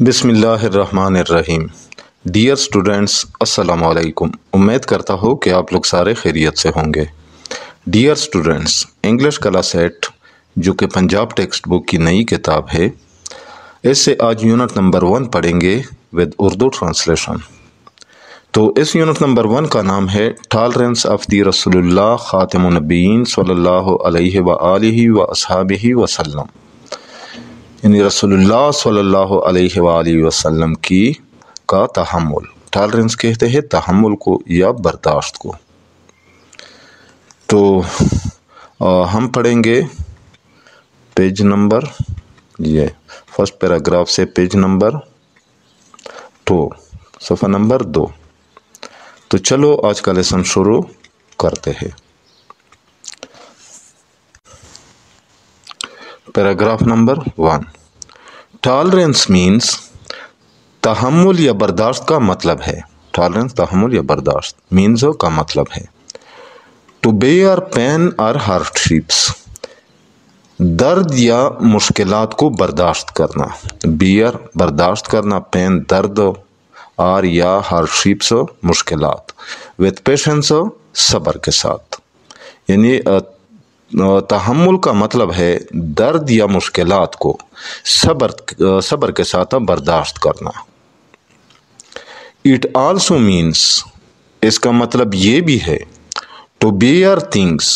بسم اللہ الرحمن الرحیم۔ ڈیئر اسٹوڈنٹس، السلام علیکم۔ امید کرتا ہوں کہ آپ لوگ سارے خیریت سے ہوں گے۔ Dear students, English class set جو کہ پنجاب ٹیکسٹ بک کی نئی کتاب ہے، اس سے آج یونٹ نمبر 1 پڑھیں گے ود اردو ٹرانسلیشن۔ تو اس یونٹ نمبر 1 کا نام ہے ٹالرنس آف دی رسول اللہ خاتم النبیین صلی اللہ علیہ وآلہ واصحابہ وسلم، یعنی رسول اللہ صلی اللہ علیہ وآلہ وسلم کا تحمل۔ ٹالرنس کہتے ہیں تحمل کو یا برداشت کو۔ تو ہم پڑھیں گے پیج نمبر، یہ فرسٹ پیراگراف سے پیج نمبر 2، صفحہ نمبر 2۔ تو چلو آج کا لیسن شروع کرتے ہیں۔ پیراگراف نمبر 1، ٹالرنس مینس، تحمل یا برداشت کا مطلب ہے۔ ٹالرنس تحمل یا برداشت، مینز کا مطلب ہے ٹو بیئر پین اور ہارڈشپس، درد یا مشکلات کو برداشت کرنا۔ بیئر برداشت کرنا، پین درد اور یا ہارڈشپس مشکلات، وتھ پیشنس صبر کے ساتھ۔ یعنی تحمل کا مطلب ہے درد یا مشکلات کو صبر کے ساتھ برداشت کرنا۔ اٹ آلسو مینس، اس کا مطلب یہ بھی ہے ٹو بیئر تھنگس،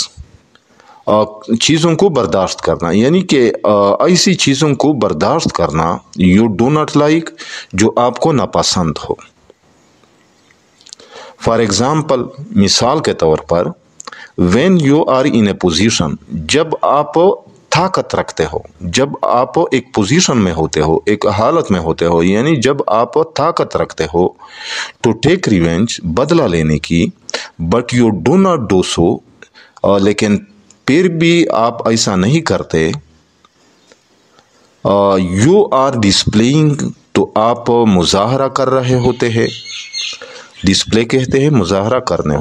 چیزوں کو برداشت کرنا، یعنی کہ ایسی چیزوں کو برداشت کرنا یو ڈو ناٹ لائک، جو آپ کو ناپسند ہو۔ فار ایگزامپل، مثال کے طور پر، when you are in a position، جب آپ طاقت رکھتے ہو، جب آپ ایک پوزیشن میں ہوتے ہو، ایک حالت میں ہوتے ہو، یعنی جب آپ طاقت رکھتے ہو to take revenge، بدلہ لینے کی، but you do not do so، لیکن پھر بھی آپ ایسا نہیں کرتے۔ you are displaying، تو آپ مظاہرہ کر رہے ہوتے ہیں۔ ڈسپلے کہتے ہیں مظاہرہ کرنے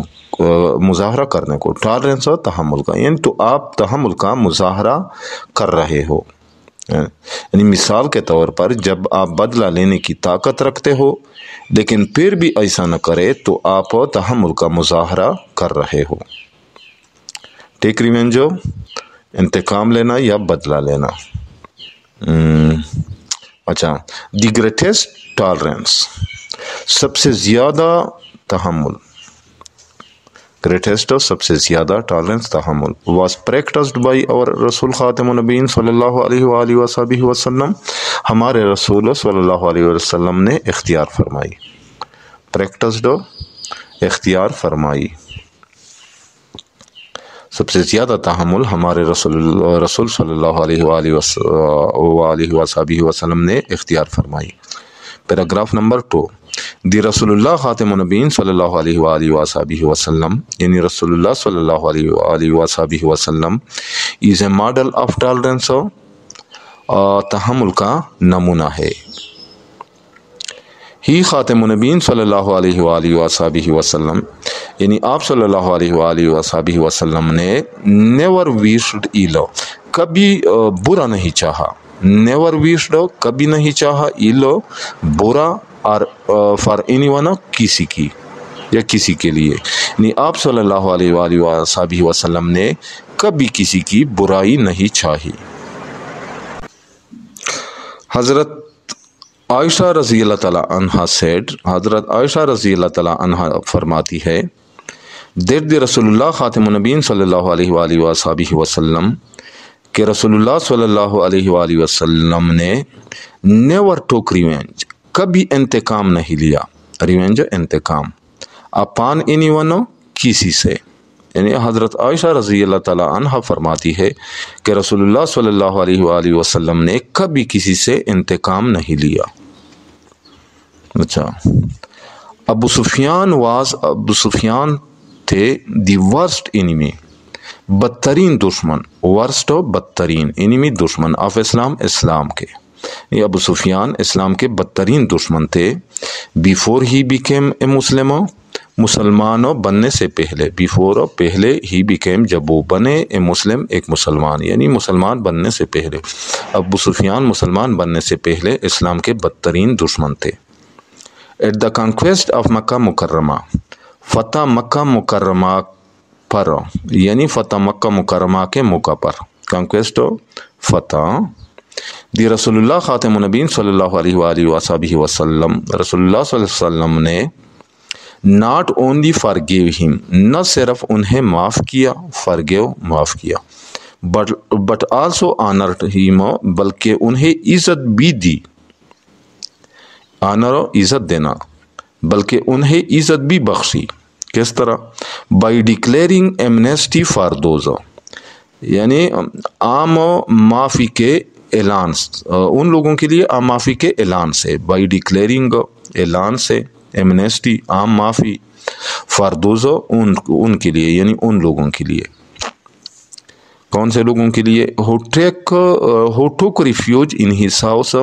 کو۔ ٹالرنس اور تحمل کا، یعنی تو آپ تحمل کا مظاہرہ کر رہے ہو۔ یعنی مثال کے طور پر، جب آپ بدلہ لینے کی طاقت رکھتے ہو لیکن پھر بھی ایسا نہ کرے تو آپ تحمل کا مظاہرہ کر رہے ہو۔ ٹیک ریونج، انتقام لینا یا بدلہ لینا۔ اچھا، دی گریٹسٹ ٹالرنس، سب سے زیادہ تحمل، گریٹسٹ سب سے زیادہ ٹالرنس تحمل، واز پریکٹسڈ بائی اور رسول خاتم النبیین صلی اللہ علیہ وآلہ وصحبہ وسلم، ہمارے رسول صلی اللہ علیہ وسلم نے اختیار فرمائی۔ پریکٹسڈ، اختیار فرمائی۔ سب سے زیادہ تحمل ہمارے رسول صلی اللہ علیہ وآلہ وصحبہ وسلم نے اختیار فرمائی۔ پیراگراف نمبر 2، دی رسول اللہ خاتم النبیین صلی اللہ علیہ وآلہ وصحبہ وسلم، یعنی رسول اللہ صلی اللہ علیہ وآلہ وصحبہ وسلم از اے ماڈل آف ٹالرنس، تحمل کا نمونہ ہے۔ ہی خاتم النبیین صلی اللہ علیہ وآلہ وصحبہ وسلم، یعنی آپ صلی اللہ علیہ وآلہ وصحبہ وسلم نے نیور ویشڈ ایل، کبھی برا نہیں چاہا۔ نیور ویشڈ، کبھی نہیں چاہا، ایل برا، اور فار اینی ون، کسی کی یا کسی کے لیے، یعنی آپ صلی اللہ علیہ وآلہ وصحبہ وسلم نے کبھی کسی کی برائی نہیں چاہی۔ حضرت عائشہ رضی اللہ تعالیٰ عنہ سیڈ، حضرت عائشہ رضی اللہ تعالیٰ عنہ فرماتی ہے، دیٹ دی رسول اللہ خاتم النبیین صلی اللہ علیہ وآلہ وصحبہ وسلم، کہ رسول اللہ صلی اللہ علیہ وآلہ وسلم نے نیور ٹوک ریونج، کبھی انتقام نہیں لیا۔ ریونج انتقام، اپان اینی ون، کسی سے، یعنی حضرت عائشہ رضی اللہ تعالیٰ عنہ فرماتی ہے کہ رسول اللہ صلی اللہ علیہ وآلہ وسلم نے کبھی کسی سے انتقام نہیں لیا۔ اچھا، ابو سفیان تھے دی ورسٹ انیمی، بدترین دشمن، ورسٹ بدترین، انیمی دشمن، آف اسلام، اسلام کے، یہ ابو سفیان اسلام کے بدترین دشمن تھے۔ بیفور ہی بیکیم اے مسلم، مسلمانوں بننے سے پہلے، بیفور پہلے، ہی بیکیم جب وہ بنے، اے مسلم ایک مسلمان، یعنی مسلمان بننے سے پہلے۔ ابو سفیان مسلمان بننے سے پہلے اسلام کے بدترین دشمن تھے۔ ایٹ دا کنکویسٹ آف مکہ مکرمہ، فتح مکہ مکرمہ پر، یعنی فتح مکہ مکرمہ کے موقع پر، کنکویسٹ فتح دی رسول اللہ خاتم النبیین صلی اللہ علیہ وآلہ وصحبہ وسلم، رسول اللہ صلی اللہ علیہ وسلم نے ناٹ اونلی forgive him، نہ صرف انہیں معاف کیا، forgive معاف کیا، بٹ آلسو honored him، بلکہ انہیں عزت بھی دی، honor عزت دینا، بلکہ انہیں عزت بھی بخشی۔ کس طرح؟ By declaring amnesty for those, یعنی عام معافی کے اعلان، ان لوگوں کے لیے عام معافی کے اعلان سے، بائی ڈکلیئرنگ اعلان سے، ایمنیسٹی عام معافی، فار دوز ان کے لیے، یعنی ان لوگوں کے لیے۔ کون سے لوگوں کے لیے؟ who took refuge in his house،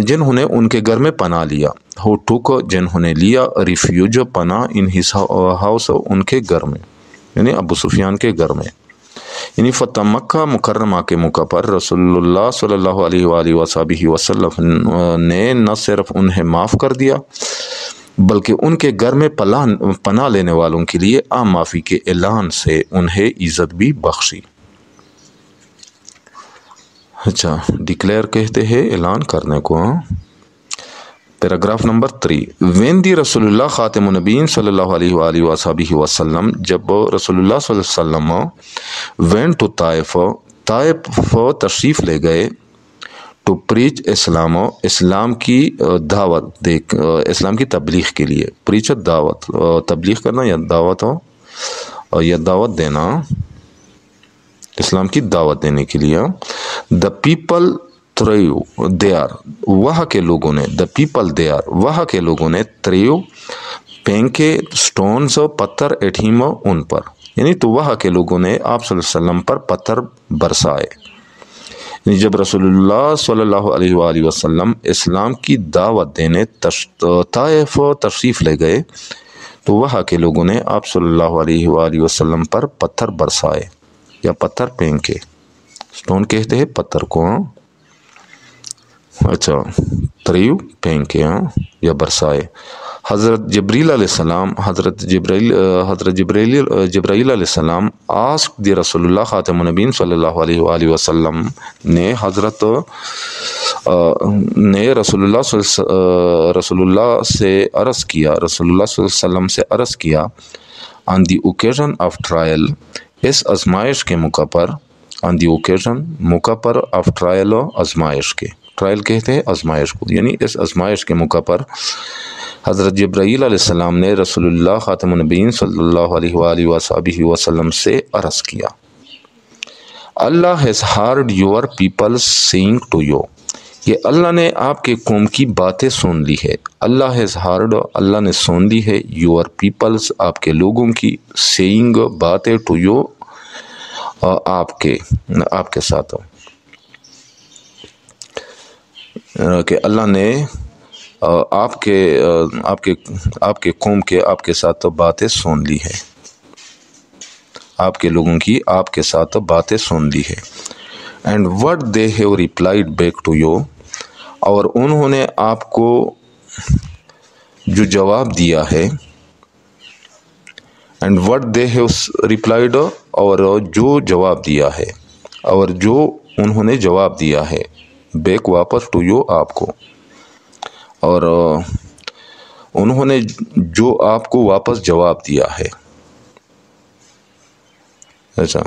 جنہوں نے ان کے گھر میں پناہ لیا، who took جنہوں نے لیا، refuge پناہ، in his house ان کے گھر میں، یعنی ابو سفیان کے گھر میں۔ یعنی فتح مکہ مکرمہ کے موقع پر رسول اللہ صلی اللہ علیہ وآلہ وصحبہ وسلم نے نہ صرف انہیں معاف کر دیا، بلکہ ان کے گھر میں پناہ لینے والوں کے لیے عام معافی کے اعلان سے انہیں عزت بھی بخشی۔ اچھا، ڈکلیئر کہتے ہیں اعلان کرنے کو۔ پیراگراف نمبر 3، وین دی رسول اللہ خاتم النبیین صلی اللہ علیہ وآلہ وصحبہ وسلم، جب رسول اللہ صلی اللہ علیہ وسلم وین ٹو طائف، طائف تشریف لے گئے، ٹو پریچ اسلام، اسلام کی دعوت، اسلام کی تبلیغ کے لیے، پریچ دعوت، تبلیغ کرنا یا دعوت ہو یا دعوت دینا، اسلام کی دعوت دینے کے لیے۔ دا پیپل تریو دیار، وہاں کے لوگوں نے، دا پیپل دیار، وہاں کے لوگوں نے، تریو پھینکے، سٹونز پتھر، ایٹ ہیم ان پر، یعنی تو وہاں کے لوگوں نے آپ صلی اللہ علیہ وسلم پر پتھر برسائے۔ یعنی جب رسول اللہ صلی اللہ علیہ وآلہ وسلم اسلام کی دعوت دینے طائف تشریف لے گئے تو وہاں کے لوگوں نے آپ صلی اللہ علیہ وآلہ وسلم پر پتھر برسائے یا پتھر پھینکے، سٹون کہتے ہیں پتھر کو۔ اچھا، تریو پھینکے یا برسائے۔ حضرت جبریل علیہ السلام، حضرت جبرائیل علیہ السلام آسک دی رسول اللہ خاتم النبیین صلی اللہ علیہ وآلہ وسلم نے رسول اللہ سے عرض کیا، رسول اللہ صلی اللہ علیہ وسلم سے عرض کیا، آن دی اوکیزن آف ٹرائل، اس آزمائش کے موقع پر، آن دی اوکیزن موقع پر، آف ٹرائل آزمائش کے، ٹرائل کہتے ہیں آزمائش کو، یعنی اس آزمائش کے موقع پر حضرت جبرائیل علیہ السلام نے رسول اللہ خاتم النبیین صلی اللہ علیہ وآلہ وصحبہ وسلم سے عرض کیا، Allah has heard your people sing to you, کہ اللہ نے آپ کے قوم کی باتیں سن لی ہے، اللہ ہیز ہارڈ، اللہ نے سن لی ہے، یور پیپلز آپ کے لوگوں کی، سینگ باتیں، ٹو یو آپ کے ساتھ، کہ اللہ نے آپ کے قوم کے آپ کے ساتھ باتیں سن لی ہے، آپ کے لوگوں کی آپ کے ساتھ باتیں سن لی ہے۔ And what they have replied back to you, اور انہوں نے آپ کو جو جواب دیا ہے، and what they have replied, اور جو جواب دیا ہے، اور جو انہوں نے جواب دیا ہے، بیک واپس، ٹو یو آپ کو، اور انہوں نے جو آپ کو واپس جواب دیا ہے۔ اچھا،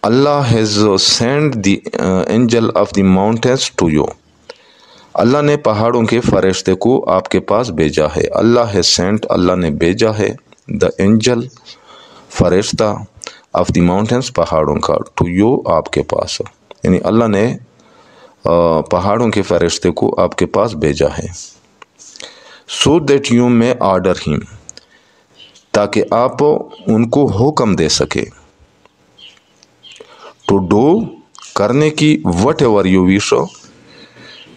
Allah has sent the angel of the mountains to you, Allah نے پہاڑوں کے فرشتے کو آپ کے پاس بھیجا ہے، اللہ ہیز سینڈ، اللہ نے بھیجا ہے، دا اینجل فرشتہ، آف دی ماؤنٹینس پہاڑوں کا، ٹو یو آپ کے پاس، یعنی اللہ نے پہاڑوں کے فرشتے کو آپ کے پاس بھیجا ہے۔ سو دیٹ یو میں آرڈر ہم، تاکہ آپ ان کو حکم دے سکے، ٹو ڈو کرنے کی، وٹ ایور یو وش،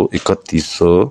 3231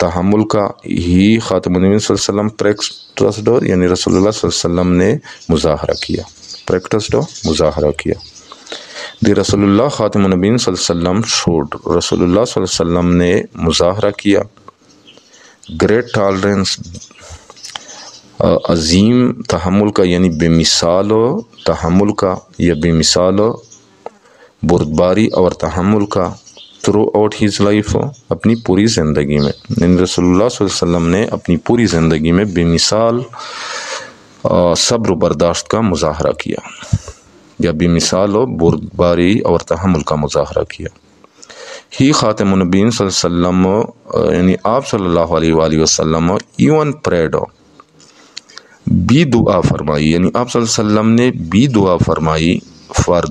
تحمل کا ہی خاتم النبیین صلی اللہ علیہ وسلم پریکٹسڈ ہو، یعنی رسول اللہ صلی اللہ علیہ وسلم نے مظاہرہ کیا، پریکٹسڈ ہو مظاہرہ کیا. دی رسول اللہ خاتم النبیین صلی اللہ علیہ وسلم شوڈ، رسول اللہ صلی اللہ علیہ وسلم نے مظاہرہ کیا. گریٹ ٹالرنس، عظیم تحمل کا، یعنی بے مثال و تحمل کا یا بے مثال و بردباری اور تحمل کا. تھرو آؤٹ ہیز لائف، اپنی پوری زندگی میں، یعنی رسول اللہ صلی اللہ علیہ وسلم نے اپنی پوری زندگی میں بے مثال صبر و برداشت کا مظاہرہ کیا یا بے مثال و بردباری اور تحمل کا مظاہرہ کیا. ہی خاتم النبیین صلی اللہ علیہ وسلم، یعنی آپ صلی اللہ علیہ وآلہ وسلم ایون پریڈ بھی دعا فرمائی، یعنی آپ صلی اللہ علیہ وسلم نے بھی دعا فرمائی فار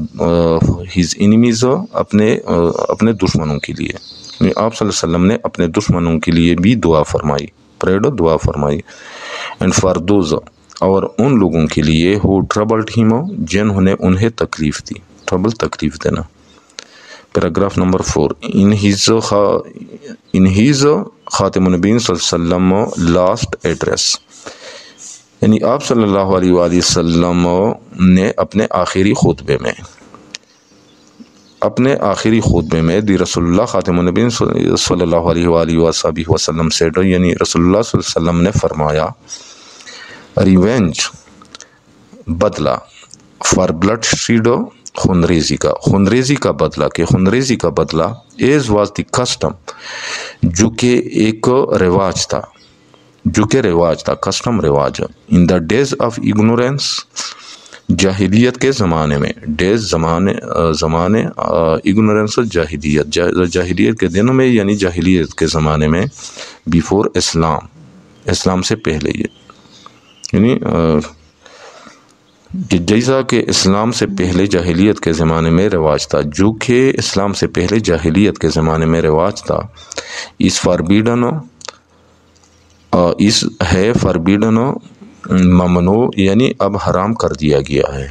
ہز انیمیز، اپنے دشمنوں کے لیے، یعنی آپ صلی اللہ علیہ وسلم نے اپنے دشمنوں کے لیے بھی دعا فرمائی، پریڈ دعا فرمائی. اینڈ فار دوز، اور ان لوگوں کے لیے ہو ٹربلڈ ہیم، جنہوں نے انہیں تکلیف دی، ٹربل تکلیف دینا. پیراگراف نمبر 4، ان ہیز خاتم النبیین صلی اللہ علیہ وسلم لاسٹ ایڈریس، یعنی آپ صلی اللہ علیہ وآلہ وسلم نے اپنے آخری خطبے میں دی رسول اللہ خاتم النبیین صلی اللہ علیہ وآلہ وسلم سے، یعنی رسول اللہ صلی اللہ علیہ وسلم نے فرمایا، ریونج، بدلہ، فار بلڈ شیڈ، خونریزی کا بدلہ، کہ خونریزی کا بدلہ، ایز واز دی کسٹم، جو کہ ایک رواج تھا، کسٹم رواج. ان دا ڈیز آف اگنورینس، جاہلیت کے زمانے میں، ڈیز زمانے اگنورینس جاہلیت کے دنوں میں، یعنی جاہلیت کے زمانے میں، بیفور اسلام سے پہلے، یعنی جیسا کہ اسلام سے پہلے جاہلیت کے زمانے میں رواج تھا، جو کہ اسلام سے پہلے جاہلیت کے زمانے میں رواج تھا. اس فاربیڈن، اس ہے فاربیڈن، ممنوع، یعنی اب حرام کر دیا گیا ہے.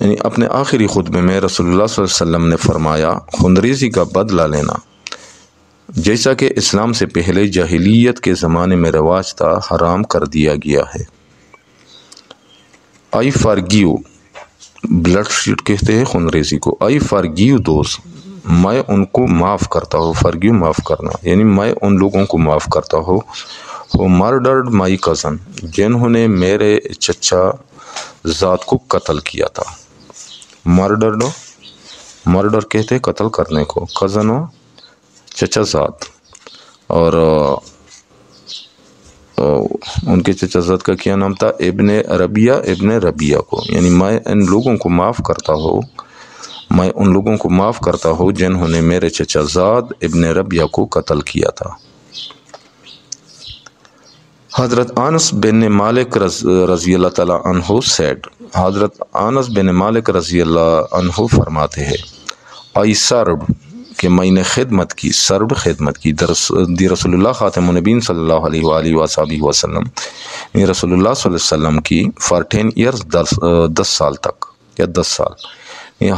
یعنی اپنے آخری خطبے میں رسول اللہ صلی اللہ علیہ وسلم نے فرمایا، خونریزی کا بدلہ لینا جیسا کہ اسلام سے پہلے جاہلیت کے زمانے میں رواج تھا، حرام کر دیا گیا ہے. آئی فارگیو، بلڈ شیٹ کہتے ہیں خونریزی کو. آئی فارگیو دوز، میں ان کو معاف کرتا ہوں، فارگیو معاف کرنا، یعنی میں ان لوگوں کو معاف کرتا ہوں. ہو مرڈرڈ مائی کزن، جنہوں نے میرے چچا زاد کو قتل کیا تھا. مرڈر کہتے ہیں قتل کرنے کو، کزن ہو چچا زاد، اور ان کے چچا زاد کا کیا نام تھا؟ ابن ربیہ کو. یعنی میں ان لوگوں کو معاف کرتا ہوں جنہوں نے میرے چچا زاد ابن ربیہ کو قتل کیا تھا. حضرت انس بن مالک رضی اللہ تعالیٰ عنہ سیڈ، حضرت انس بن مالک رضی اللہ عنہ فرماتے ہیں، آئی سرڈ، کہ میں نے خدمت کی، خدمت کی، دی رسول اللہ خاتم النبیین صلی اللہ علیہ وآلہ وسلم، رسول اللہ صلی اللہ علیہ وسلم کی فار 10 ایئرز، 10 سال تک یا 10 سال.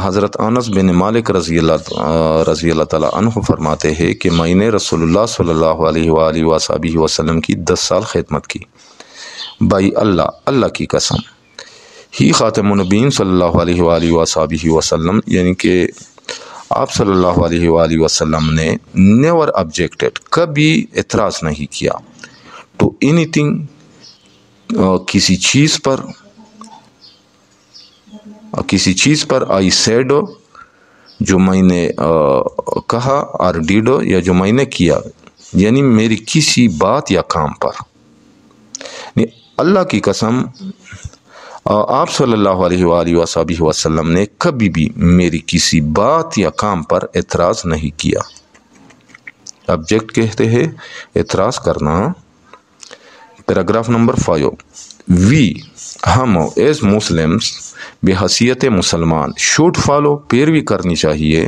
حضرت انس بن مالک رضی اللہ تعالیٰ عنہ فرماتے ہیں کہ میں نے رسول اللہ صلی اللہ علیہ وآلہ وسلم کی 10 سال خدمت کی. بائی اللہ کی قسم، ہی خاتم النبیین صلی اللہ علیہ وآلہ وسلم، یعنی کہ آپ صلی اللہ علیہ وآلہ وسلم نے نیور آبجیکٹڈ، کبھی اعتراض نہیں کیا، ٹو اینی تھنگ، کسی چیز پر، آئی سیڈ، جو میں نے کہا، اور ڈیڈ، یا جو میں نے کیا، یعنی میری کسی بات یا کام پر. اللہ کی قسم، آپ صلی اللہ علیہ وآلہ وسلم نے کبھی بھی میری کسی بات یا کام پر اعتراض نہیں کیا. آبجیکٹ کہتے ہیں اعتراض کرنا. پیراگراف نمبر 5، وی، ہم، ایز مسلمس، بحیثیت مسلمان، شوڈ فالو، پیروی کرنی چاہیے،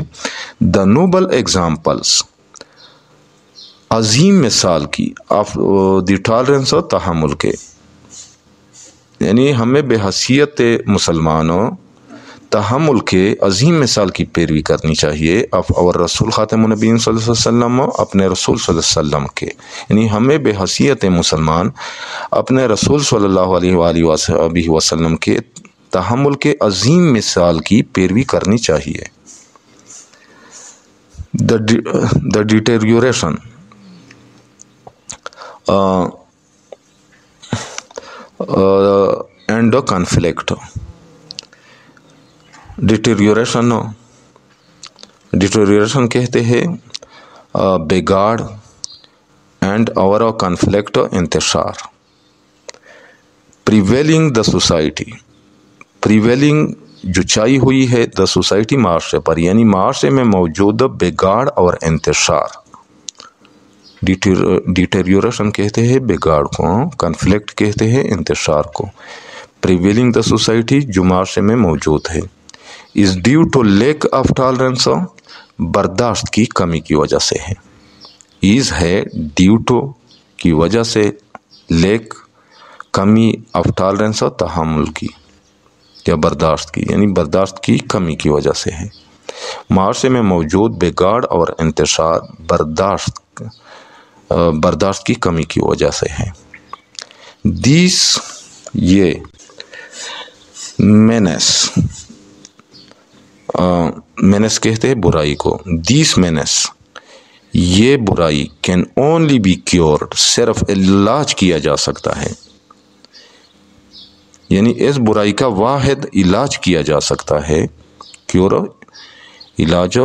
دا نوبل ایگزامپلس، عظیم مثال کی، آف دی ٹالرنس، تحمل کے. یعنی ہمیں بحیثیت مسلمانوں تحمل کے عظیم مثال کی پیروی کرنی چاہیے اور رسول خاتم النبیین صلی اللہ علیہ وسلم اپنے رسول صلی اللہ علیہ وسلم کے، یعنی ہمیں بے حیثیت مسلمان اپنے رسول صلی اللہ علیہ وآلہ وسلم کے تحمل کے عظیم مثال کی پیروی کرنی چاہیے۔ The deterioration and the conflict. Deterioration کہتے ہیں بگاڑ اینڈ اور کنفلکٹ انتشار۔ پریویلنگ دا سوسائٹی، پریویلنگ جو چھائی ہوئی ہے دا سوسائٹی معاشرے پر، یعنی معاشرے میں موجود بگاڑ اور انتشار۔ ڈیٹیریوریشن کہتے ہیں بگاڑ کو، کنفلکٹ کہتے ہیں انتشار کو۔ پریویلنگ دا سوسائٹی جو معاشرے میں موجود ہے، is due to lack of tolerance, برداشت کی کمی کی وجہ سے ہے۔ از ہے ڈیو ٹو کی وجہ سے، لیک کمی آف ٹالرنس تحمل کی یا برداشت کی، یعنی برداشت کی کمی کی وجہ سے ہے۔ معاشرے میں موجود بگاڑ اور انتشار برداشت کی کمی کی وجہ سے ہے۔ یہ مینس کہتے ہیں برائی کو۔ دیس مینس، یہ برائی کین اونلی بی کیورڈ، صرف علاج کیا جا سکتا ہے، یعنی اس برائی کا واحد علاج کیا جا سکتا ہے، کیور علاج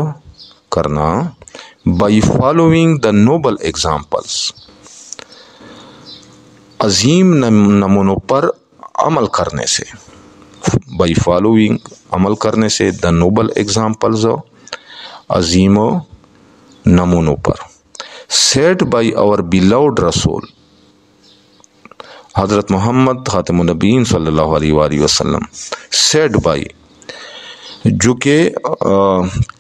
کرنا، by following the noble examples, عظیم نمونوں پر عمل کرنے سے، بائی فالوئنگ عمل کرنے سے، دا نوبل ایگزامپلز عظیم نمونوں پر، سیٹ بائی آور بیلاؤڈ رسول حضرت محمد خاتم النبیین صلی اللہ علیہ وآلہ وسلم، سیٹ بائی جو کہ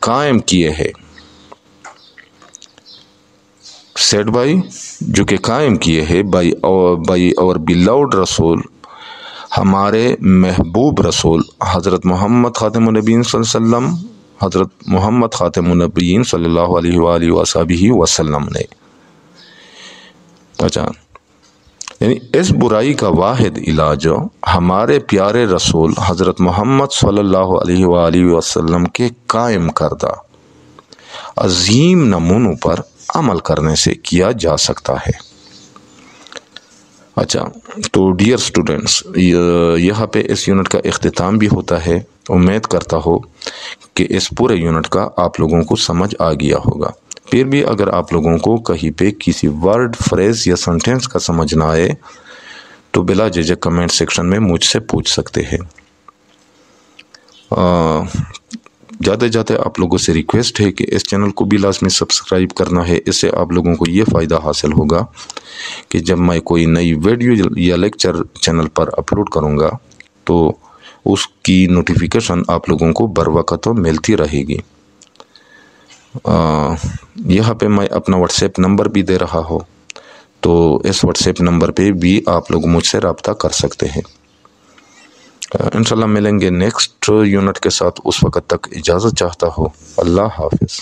قائم کیے ہیں، سیٹ بائی جو کہ قائم کیے ہیں، بائی اور بیلاؤڈ رسول، ہمارے محبوب رسول حضرت محمد خاتم النبیین صلی اللہ علیہ وسلم، حضرت محمد خاتم النبیین صلی اللہ علیہ وآلہ وسلم نے۔ اچھا، یعنی اس برائی کا واحد علاج ہمارے پیارے رسول حضرت محمد صلی اللہ علیہ وآلہ وسلم کے قائم کردہ عظیم نمونوں پر عمل کرنے سے کیا جا سکتا ہے۔ اچھا، تو ڈیئر اسٹوڈنٹس، یہاں پہ اس یونٹ کا اختتام بھی ہوتا ہے۔ امید کرتا ہو کہ اس پورے یونٹ کا آپ لوگوں کو سمجھ آ گیا ہوگا۔ پھر بھی اگر آپ لوگوں کو کہیں پہ کسی ورڈ، فریز یا سنٹینس کا سمجھ نہ آئے تو بلا جھجک کمنٹ سیکشن میں مجھ سے پوچھ سکتے ہیں۔ جاتے جاتے آپ لوگوں سے ریکویسٹ ہے کہ اس چینل کو بھی لازمی سبسکرائب کرنا ہے۔ اس سے آپ لوگوں کو یہ فائدہ حاصل ہوگا کہ جب میں کوئی نئی ویڈیو یا لیکچر چینل پر اپلوڈ کروں گا تو اس کی نوٹیفیکیشن آپ لوگوں کو بر وقت ملتی رہے گی۔ یہاں پہ میں اپنا واٹس ایپ نمبر بھی دے رہا ہوں، تو اس واٹس ایپ نمبر پہ بھی آپ لوگ مجھ سے رابطہ کر سکتے ہیں۔ انشاءاللہ ملیں گے نیکسٹ یونٹ کے ساتھ، اس وقت تک اجازت چاہتا ہوں۔ اللہ حافظ۔